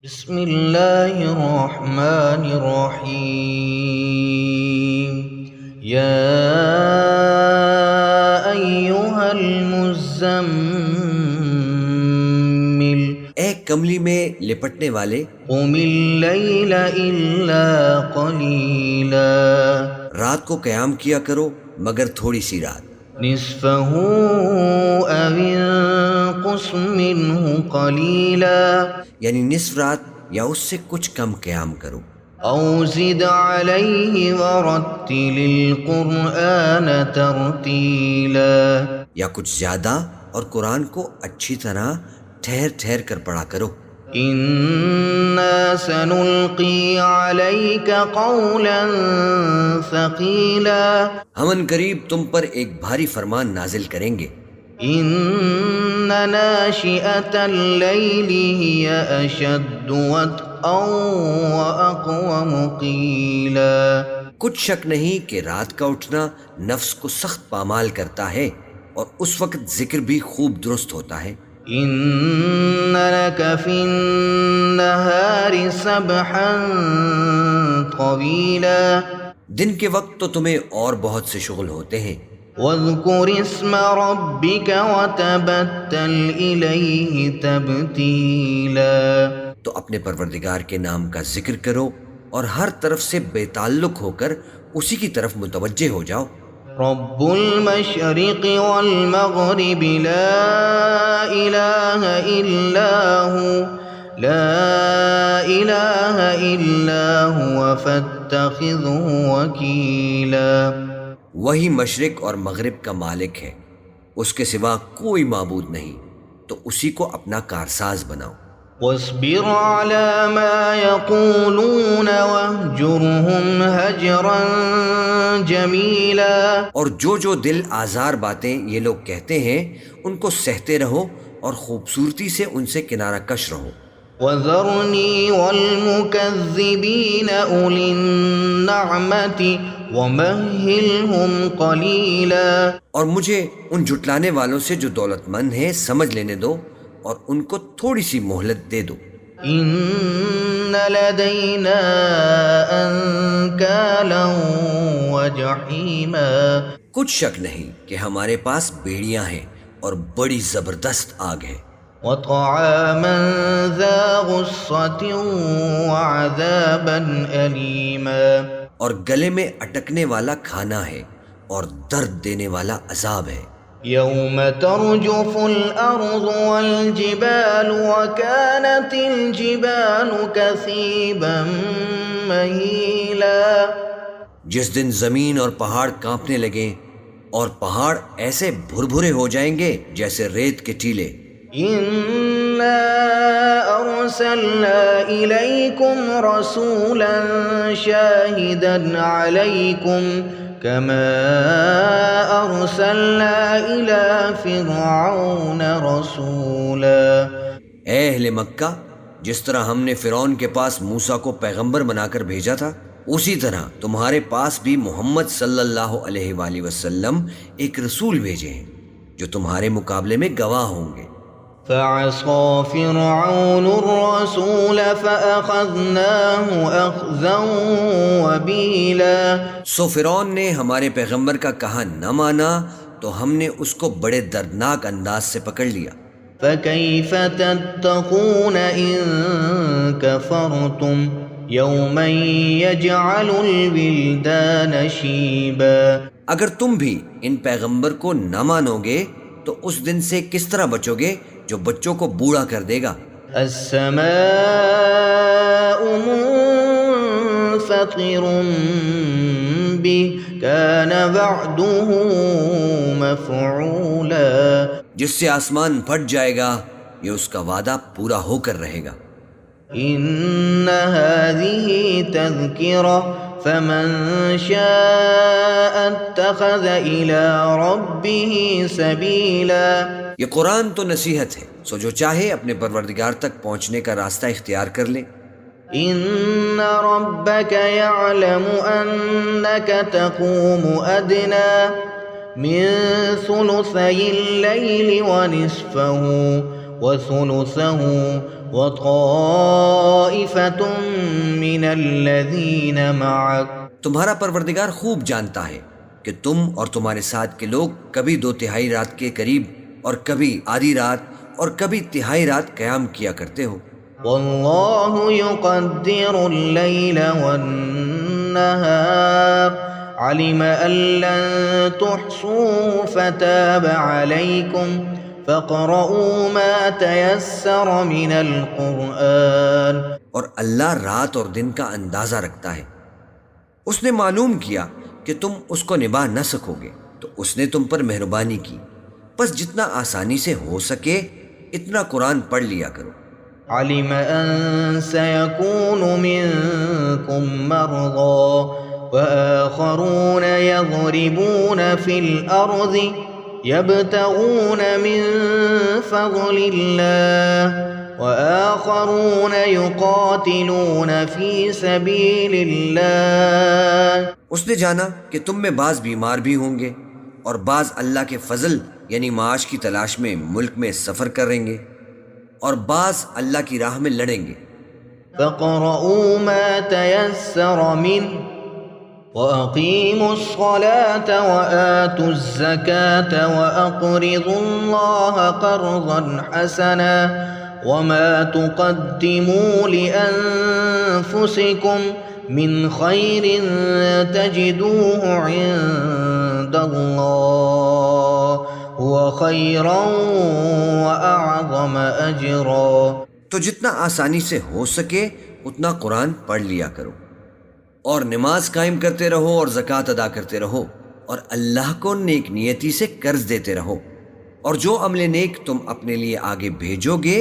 بسم اللہ الرحمن الرحیم یا ایہا المزمل اے کملی میں لپٹنے والے، قم اللیل الا قلیلا رات کو قیام کیا کرو مگر تھوڑی سی رات، نصفہ او انقص منہ قلیلا یعنی نصف رات یا اس سے کچھ کم قیام کرو، او زد علیہ ورتل القرآن ترتیلا یا کچھ زیادہ اور قرآن کو اچھی طرح ٹھہر ٹھہر کر پڑھا کرو۔ انا سنلقی علیک قولا ثقیلا ہم ان قریب تم پر ایک بھاری فرمان نازل کریں گے۔ ان ناشئۃ اللیل ہی اشد وطئا واقوم قیلا کچھ شک نہیں کہ رات کا اٹھنا نفس کو سخت پامال کرتا ہے اور اس وقت ذکر بھی خوب درست ہوتا ہے۔ ان لک فی النہار سبحا طویلا دن کے وقت تو تمہیں اور بہت سے شغل ہوتے ہیں، واذکر اسم ربک وتبتل الیہ تبتیلا تو اپنے پروردگار کے نام کا ذکر کرو اور ہر طرف سے بے تعلق ہو کر اسی کی طرف متوجہ ہو جاؤ۔ رب المشرق والمغرب لا الہ الا ہو فاتخذہ وکیلا وہی مشرق اور مغرب کا مالک ہے، اس کے سوا کوئی معبود نہیں، تو اسی کو اپنا کارساز بناؤ۔ واصبر على ما يقولون واهجرهم هجرا جميلا اور جو دل آزار باتیں یہ لوگ کہتے ہیں ان کو سہتے رہو اور خوبصورتی سے ان سے کنارہ کش رہو۔ وذرني والمكذبين أولي النعمة ومهلهم قليلا اور مجھے ان جھٹلانے والوں سے جو دولت مند ہیں سمجھ لینے دو اور ان کو تھوڑی سی مہلت دے دو۔ ان لدينا انكالا وجحيما کچھ شک نہیں کہ ہمارے پاس بیڑیاں ہیں اور بڑی زبردست آگ ہے، وطعاما ذا غصة وعذابا أليما اور گلے میں اٹکنے والا کھانا ہے اور درد دینے والا عذاب ہے۔ يوم ترجف الأرض والجبال وكانت الجبال كثيبا مهيلا جس دن زمین اور پہاڑ کانپنے لگیں اور پہاڑ ایسے بھربھرے ہو جائیں گے جیسے ریت کے ٹیلے۔ إنا أرسلنا إليكم رسولا شاهدا عليكم كما أرسلنا إلى فرعون رسولا اے اہل مکہ، جس طرح ہم نے فرعون کے پاس موسیٰ کو پیغمبر بنا کر بھیجا تھا، اسی طرح تمہارے پاس بھی محمد صلی اللہ علیہ وآلہ وسلم ایک رسول بھیجے ہیں جو تمہارے مقابلے میں گواہ ہوں گے۔ فعصى فرعون الرسول فأخذناه أخذا وبيلا سو فرعون نے ہمارے پیغمبر کا کہا نہ مانا تو ہم نے اس کو بڑے دردناک انداز سے پکڑ لیا۔ فكيف تتقون إن كفرتم يوما يجعل الولدان شيبا اگر تم بھی ان پیغمبر کو نہ مانو گے تو اس دن سے کس طرح بچو گے جو بچوں کو بوڑھا کر دے گا۔ السماء منفطر به كان وعده مفعولا جس سے آسمان پھٹ جائے گا یہ اس کا وعدہ پورا ہو کر رہے گا۔ ان هذه تذکرہ فمن شاء اتخذ الى ربه سبیلا یہ قرآن تو نصیحت ہے، سو جو چاہے اپنے پروردگار تک پہنچنے کا راستہ اختیار کر لے۔ ان ربك يعلم انك تقوم ادنى من ثلثي الليل ونصفه وثلثه وطائفة من الذين معك. تمہارا پروردگار خوب جانتا ہے کہ تم اور تمہارے ساتھ کے لوگ کبھی 2/3 رات کے قریب اور کبھی آدھی رات اور کبھی تہائی رات قیام کیا کرتے ہو. واللہ یقدر اللیل والنہار علم ان لن تحصوا فتاب علیکم فاقرؤوا ما تیسر من القرآن. اور اللہ رات اور دن کا اندازہ رکھتا ہے. اس نے معلوم کیا کہ تم اس کو نبھا نہ سکو گے تو اس نے تم پر مہربانی کی، بس جتنا آسانی سے ہو سکے اتنا قرآن پڑھ لیا کرو. علم ان سيكون منكم مرضى وآخرون يضربون في الأرض يبتغون من فضل الله وآخرون يقاتلون في سبيل الله. اس نے جانا کہ تم میں بعض بیمار بھی ہوں گے اور بعض اللہ کے فضل یعنی معاش کی تلاش میں ملک میں سفر کریں گے اور بعض اللہ کی راہ میں لڑیں گے. فَاقْرَؤُوا مَا تَيَسَّرَ مِنْهُ وَأَقِيمُوا الصَّلَاةَ وَآتُوا الزَّكَاةَ وَأَقْرِضُوا اللَّهَ قَرْضًا حَسَنًا وَمَا تُقَدِّمُوا لِأَنفُسِكُمْ مِنْ خَيْرٍ تَجِدُوهُ عِندَ اللَّهِ هُوَ خَيْرًا وَأَعْظَمَ أَجْرًا. تو جتنا آسانی سے ہو سکے اتنا قرآن پڑھ لیا کرو اور نماز قائم کرتے رہو اور زکوٰۃ ادا کرتے رہو اور اللہ کو نیک نیتی سے قرض دیتے رہو، اور جو عمل نیک تم اپنے لیے آگے بھیجو گے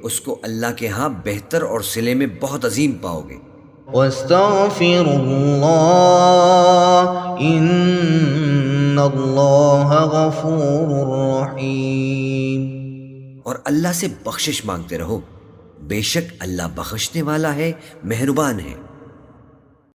اس کو اللہ کے ہاں بہتر اور صلے میں بہت عظیم پاؤ گے. وَاسْتَغْفِرُوا اللَّهَ إِنَّ اللَّهَ غَفُورٌ رَحِيمٌ. اور اللہ سے بخشش مانگتے رہو، بے شک اللہ بخشنے والا ہے، مہربان ہے.